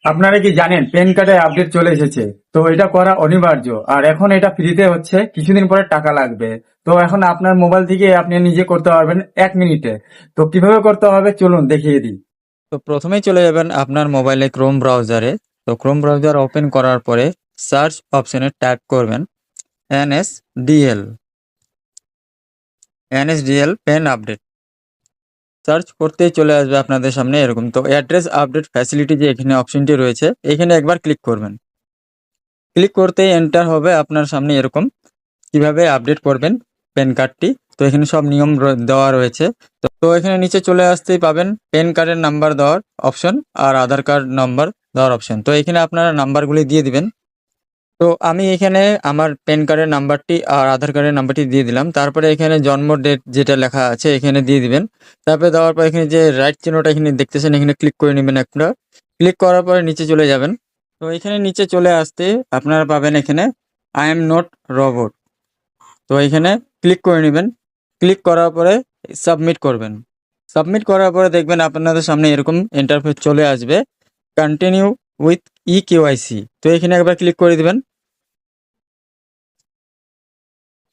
আপনারা কি জানেন প্যান কার্ডের আপডেট চলে এসেছে? তো এটা করা অনিবার্য, আর এখন এটা ফ্রিতে হচ্ছে, কিছুদিন পরে টাকা লাগবে। তো এখন আপনার মোবাইল থেকে আপনি নিজে করতে পারবেন 1 মিনিটে। তো কিভাবে করতে হবে চলুন দেখিয়ে দিই। তো প্রথমেই চলে যাবেন আপনার মোবাইলে ক্রোম ব্রাউজারে। তো ক্রোম ব্রাউজার ওপেন করার পরে সার্চ অপশনে টাইপ করবেন NSDL NSDL PAN update. Search করতেই চলে আসবে আপনাদের সামনে এরকম। তো অ্যাড্রেস আপডেট ফ্যাসিলিটি যে এখানে অপশনটি রয়েছে, এখানে একবার ক্লিক করবেন। ক্লিক করতেই এন্টার হবে আপনার সামনে এরকম, কিভাবে আপডেট করবেন প্যান কার্ডটি। তো এখানে সব নিয়ম দেওয়া রয়েছে। তো এখানে নিচে চলে আসতেই পাবেন প্যান কার্ডের নাম্বার দেওয়ার অপশন আর আধার কার্ড নাম্বার দেওয়ার অপশন। তো এখানে আপনারা নাম্বারগুলি দিয়ে দিবেন। তো আমি এখানে আমার প্যান কার্ডের নাম্বারটি আর আধার কার্ডের নাম্বারটি দিয়ে দিলাম। তারপরে এখানে জন্ম ডেট যেটা লেখা আছে এখানে দিয়ে দিবেন। তারপরে দেওয়ার পর এখানে যে রাইট চিহ্নটা এখানে দেখতেছেন, এখানে ক্লিক করে নেবেন একটা। ক্লিক করার পরে নিচে চলে যাবেন। তো এখানে নিচে চলে আসতে আপনারা পাবেন এখানে আই এম নট রোবট। তো এখানে ক্লিক করে নেবেন। ক্লিক করার পরে সাবমিট করবেন। সাবমিট করার পরে দেখবেন আপনাদের সামনে এরকম ইন্টারফেস চলে আসবে, কন্টিনিউ উইথ ইকেওয়াইসি। তো এখানে একবার ক্লিক করে দিবেন।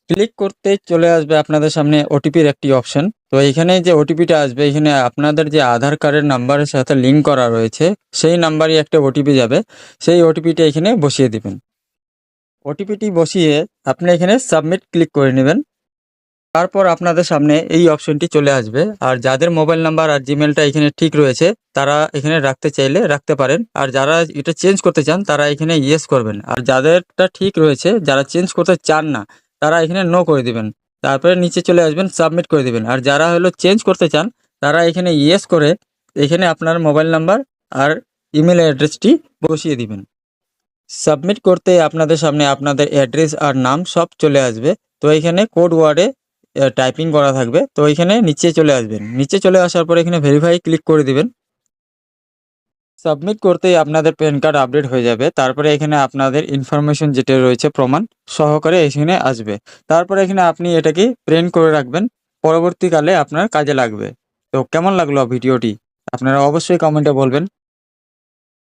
ক্লিক করতে চলে আসবে আপনাদের সামনে ওটিপির একটি অপশন। তো এখানে যে ওটিপিটা আসবে, এখানে আপনাদের যে আধার কার্ডের নাম্বারের সাথে লিঙ্ক করা রয়েছে সেই নাম্বারই একটা ওটিপি যাবে। সেই ওটিপিটা এখানে বসিয়ে দিবেন। ওটিপিটি বসিয়ে আপনি এখানে সাবমিট ক্লিক করে নেবেন। তারপর আপনাদের সামনে এই অপশনটি চলে আসবে। আর যাদের মোবাইল নাম্বার আর জিমেলটা এখানে ঠিক রয়েছে তারা এখানে রাখতে চাইলে রাখতে পারেন, আর যারা এটা চেঞ্জ করতে চান তারা এখানে ইয়েস করবেন। আর যাদেরটা ঠিক রয়েছে, যারা চেঞ্জ করতে চান না, তারা এখানে নো করে দিবেন। তারপরে নিচে চলে আসবেন, সাবমিট করে দিবেন। আর যারা হলো চেঞ্জ করতে চান তারা এখানে ইয়েস করে এখানে আপনার মোবাইল নাম্বার আর ইমেল অ্যাড্রেসটি বসিয়ে দিবেন। সাবমিট করতে আপনাদের সামনে আপনাদের অ্যাড্রেস আর নাম সব চলে আসবে। তো এখানে কোড ওয়ার্ডে টাইপিং করা থাকবে। তো এখানে নিচে চলে আসবেন। নিচে চলে আসার পরে এখানে ভেরিফাই ক্লিক করে দিবেন। সাবমিট করতেই আপনাদের প্যান কার্ড আপডেট হয়ে যাবে। তারপরে এখানে আপনাদের ইনফরমেশন যেটা রয়েছে প্রমাণ সহকারে এখানে আসবে। তারপরে এখানে আপনি এটাকে প্রিন্ট করে রাখবেন, পরবর্তীকালে আপনার কাজে লাগবে। তো কেমন লাগলো ভিডিওটি আপনারা অবশ্যই কমেন্টে বলবেন।